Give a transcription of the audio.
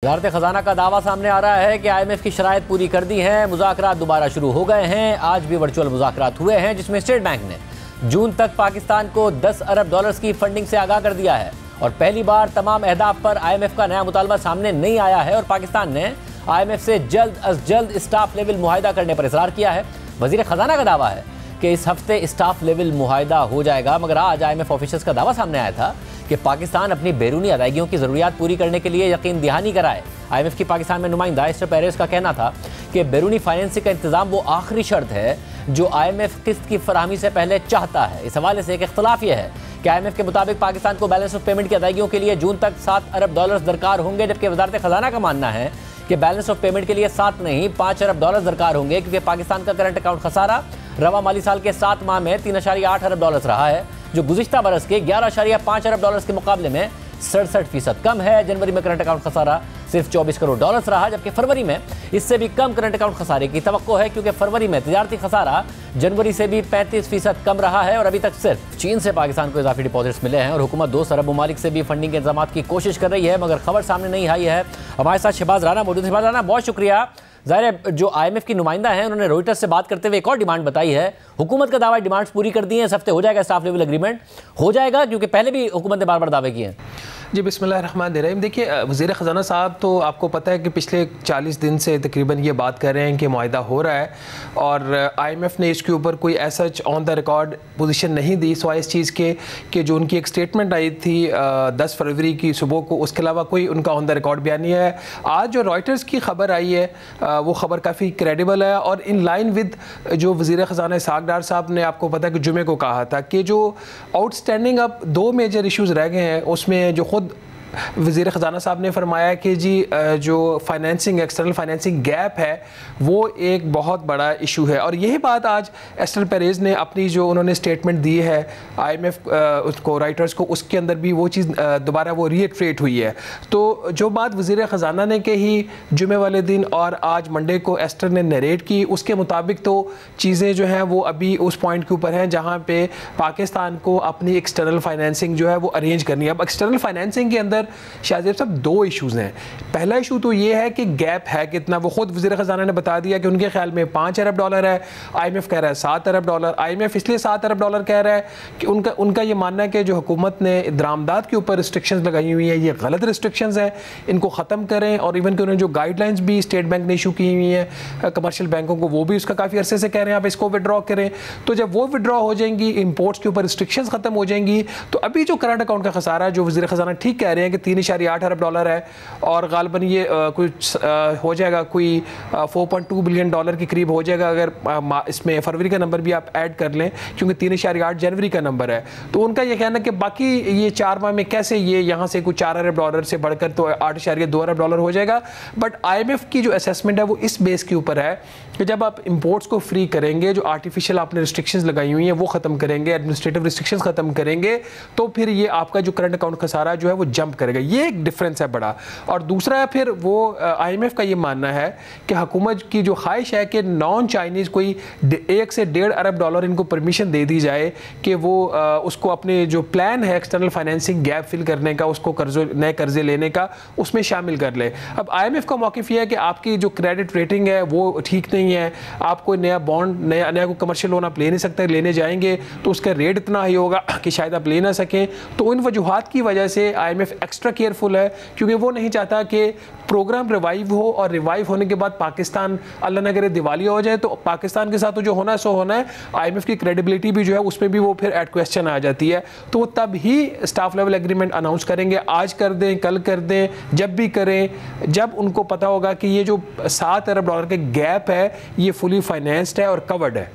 वज़ारत ख़जाना का दावा सामने आ रहा है कि IMF की शराइत पूरी कर दी हैं, मुज़ाकरात दोबारा शुरू हो गए हैं। आज भी वर्चुअल मुज़ाकरात हुए हैं जिसमें स्टेट बैंक ने जून तक पाकिस्तान को 10 अरब डॉलर्स की फंडिंग से आगाह कर दिया है और पहली बार तमाम अहदाफ पर IMF का नया मुतालबा सामने नहीं आया है और पाकिस्तान ने IMF से जल्द अज जल्द स्टाफ लेवल मुआहिदा करने पर इसरार किया है। वज़ीर ख़जाना का दावा है कि इस हफ्ते स्टाफ लेवल मुआहिदा हो जाएगा, मगर आज IMF ऑफिशियल्स का दावा सामने आया था कि पाकिस्तान अपनी बैरूनी अदायगियों की ज़रूरियात पूरी करने के लिए यकीन दहानी कराए। IMF की पाकिस्तान में नुमाइंदा एस्टर पेरेस का कहना था कि बैरूनी फाइनेंसिंग का इंतज़ाम वो आखिरी शर्त है जो IMF किस्त की फराहमी से पहले चाहता है। इस हवाले से एक इख्तलाफ यह है कि IMF के मुताबिक पाकिस्तान को बैलेंस ऑफ पेमेंट की अदायगियों के लिए जून तक 7 अरब डॉलर्स दरकार होंगे, जबकि वज़ारत ख़जाना का मानना है कि बैलेंस ऑफ पेमेंट के लिए 7 नहीं 5 अरब डॉलर दरकार होंगे, क्योंकि पाकिस्तान का करंट अकाउंट खसारा रवा माली साल के 7 माह में 3.8 अरब डॉलर्स रहा है, जो गुज़िश्ता बरस के 11.5 अरब डॉलर्स के मुकाबले में 67% कम है। जनवरी में करंट अकाउंट खसारा सिर्फ 24 करोड़ डॉलर्स रहा, जबकि फरवरी में इससे भी कम करंट अकाउंट खसारे की तवक्को है, क्योंकि फरवरी में तिजारती खसारा जनवरी से भी 35% कम रहा है और अभी तक सिर्फ चीन से पाकिस्तान को इजाफी डिपॉजिट्स मिले हैं और हुकूमत 2 अरब ममालिक से भी फंडिंग के इंतजाम की कोशिश कर रही है, मगर खबर सामने नहीं आई है। हमारे साथ शहबाज राना मौजूद है। शहबाज राना, बहुत शुक्रिया। ज़ाहिर है जो IMF की नुमाइंदा है उन्होंने रॉयटर्स से बात करते हुए एक और डिमांड बताई है। हुकूमत का दावा डिमांड्स पूरी कर दी हैं, इस हफ्ते हो जाएगा स्टाफ लेवल एग्रीमेंट, हो जाएगा क्योंकि पहले भी हुकूमत ने बार बार दावे किए हैं। जी बिस्मिल्लाहिर्रहमानिर्रहीम। देखिए वज़ीर ख़जाना साहब तो आपको पता है कि पिछले 40 दिन से तकरीबन ये बात कर रहे हैं कि मुआहिदा हो रहा है और IMF ने इसके ऊपर कोई ऐसा ऑन द रिकॉर्ड पोजीशन नहीं दी सिवाय इस चीज़ के कि जो उनकी एक स्टेटमेंट आई थी 10 फरवरी की सुबह को, उसके अलावा कोई उनका ऑन द रिकॉर्ड बयान नहीं है। आज जो रॉयटर्स की खबर आई है वो खबर काफ़ी क्रेडिबल है और इन लाइन विद जो वज़ीर ख़जाना इसहाक़ डार साहब ने आपको पता है कि जुमे को कहा था कि जो आउटस्टैंडिंग अब 2 मेजर इशूज़ रह गए हैं, उसमें जो खुद वज़ीर ख़जाना साहब ने फरमाया कि जी जो फाइनेंसिंग एक्सटर्नल फाइनेंसिंग गैप है वो एक बहुत बड़ा इशू है और यही बात आज एस्टर पेरेज़ ने अपनी जो उन्होंने स्टेटमेंट दी है IMF उसको राइटर्स को, उसके अंदर भी वो चीज़ दोबारा वो रीइटरेट हुई है। तो जो बात वज़ीर ख़जाना ने कही जुमे वाले दिन और आज मंडे को एस्टर ने नरेट की, उसके मुताबिक तो चीज़ें जो हैं वो अभी उस पॉइंट के ऊपर हैं जहाँ पे पाकिस्तान को अपनी एक्सटर्नल फाइनेंसिंग जो है वो अरेंज करनी है। अब एक्सटर्नल फाइनेंसिंग के अंदर शाहजेब साहब 2 इशूज़ हैं। पहला इशू तो ये है कि गैप है कितना, वो खुद वज़ीर ख़जाना ने बता दिया कि उनके ख्याल में 5 अरब डॉलर है, IMF कह रहा है 7 अरब डॉलर। IMF इसलिए 7 अरब डॉलर कह रहा है कि उनका ये मानना है कि जो हुकूमत ने दरामदात के ऊपर रिस्ट्रिक्शंस लगाई हुई हैं ये गलत रिस्ट्रिक्शंस हैं, इनको ख़त्म करें। और इवन कि उन्होंने जो गाइडलाइंस भी स्टेट बैंक ने इशू की हुई हैं कमर्शियल बैंकों को, वो भी उसका काफ़ी अरसे से कह रहे हैं आप इसको विड्रॉ करें। तो जब वो विड्रॉ हो जाएंगी, इंपोर्ट्स के ऊपर रिस्ट्रिक्शंस ख़त्म हो जाएंगी, तो अभी जो करंट अकाउंट का खसारा जो वज़ीर ख़जाना ठीक कह रहे हैं कि 3.8 अरब डॉलर है और गालबन ये कुछ हो जाएगा, कोई 4.2 बिलियन डॉलर के करीब हो जाएगा अगर इसमें फरवरी का नंबर भी आप ऐड कर लें, क्योंकि 3.8 जनवरी का नंबर है। तो उनका ये कहना है कि बाकी ये 4 माह में कैसे ये यहाँ से कुछ 4 अरब डॉलर से बढ़कर तो 8.2 अरब डॉलर हो जाएगा। बट IMF की जो असेसमेंट है वो इस बेस के ऊपर है कि जब आप इंपोर्ट्स को फ्री करेंगे, जो आर्टिफिशियल आपने रिस्ट्रिक्शंस लगाई हुई हैं वो ख़त्म करेंगे, एडमिनिस्ट्रेटिव रिस्ट्रिक्शंस ख़त्म करेंगे, तो फिर ये आपका जो करंट अकाउंट खसारा जो है वो जंप करेगा। ये एक डिफरेंस है बड़ा। और दूसरा फिर वो IMF का ये मानना है कि हुकूमत की जो ख्वाहिश है कि नॉन चाइनीज़ कोई 1 से 1.5 अरब डॉलर इनको परमिशन दे दी जाए कि वो उसको अपने जो प्लान है एक्सटर्नल फाइनेंसिंग गैप फिल करने का, उसको नए कर्जे लेने का, उसमें शामिल कर ले। अब IMF का मौक़िफ़ ये है कि आपकी जो क्रेडिट रेटिंग है वो ठीक नहीं है, आप कोई नया बॉन्ड नया कोई कमर्शियल लोन आप ले नहीं सकते, लेने जाएंगे तो उसका रेट इतना हाई होगा कि शायद आप ले ना सकें। तो इन वजूहात की वजह से IMF एक्स्ट्रा केयरफुल है, क्योंकि वो नहीं चाहता कि प्रोग्राम रिवाइव हो और रिवाइव होने के बाद पाकिस्तान अल्लाह न करे दिवालिया हो जाए, तो पाकिस्तान के साथ तो जो होना है सो होना है। IMF की क्रेडिबिलिटी भी जो है उसमें भी वो फिर एट क्वेश्चन आ जाती है। तो वो तब ही स्टाफ लेवल एग्रीमेंट अनाउंस करेंगे, आज कर दें, कल कर दें, जब भी करें, जब उनको पता होगा कि ये जो 7 अरब डॉलर के गैप है ये फुली फाइनेंस्ड है और कवर्ड है।